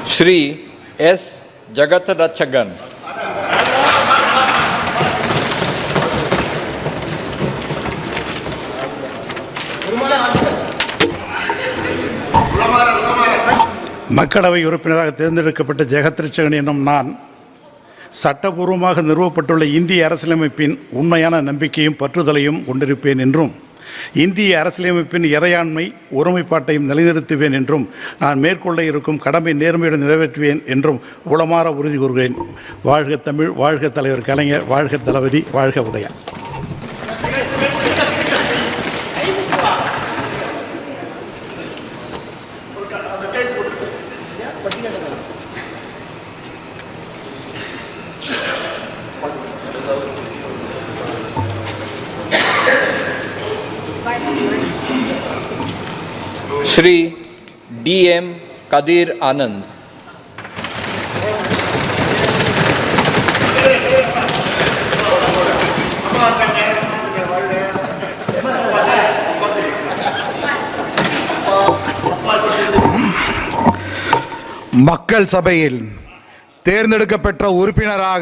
Shri S. Jagatrachagan. மக்களவை உறுப்பினராக தேர்ந்தெடுக்கப்பட்ட ஜெகத்ரட்சகன் என்னும் நான் சட்டபூர்வமாக நிறுவப்பட்டுள்ள இந்திய அரசியலமைப்பின் உண்மையான நம்பிக்கையும் பற்றுதலையும் கொண்டிருப்பேன் என்றும் இந்திய அரசியலமைப்பின் இறையாண்மை ஒருமைப்பாட்டையும் நிலைநிறுத்துவேன் என்றும் நான் மேற்கொள்ள இருக்கும் கடமை நேர்மையுடன் நிறைவேற்றுவேன் என்றும் உளமாற உறுதி கூறுகிறேன். வாழ்க தமிழ், வாழ்க தலைவர் கலைஞர், வாழ்க தளபதி, வாழ்க Udaya. Shri D.M. Kadir Anand. மக்கள் சபையில் தேர்ந்தெடுக்கப்பட்ட உறுப்பினராக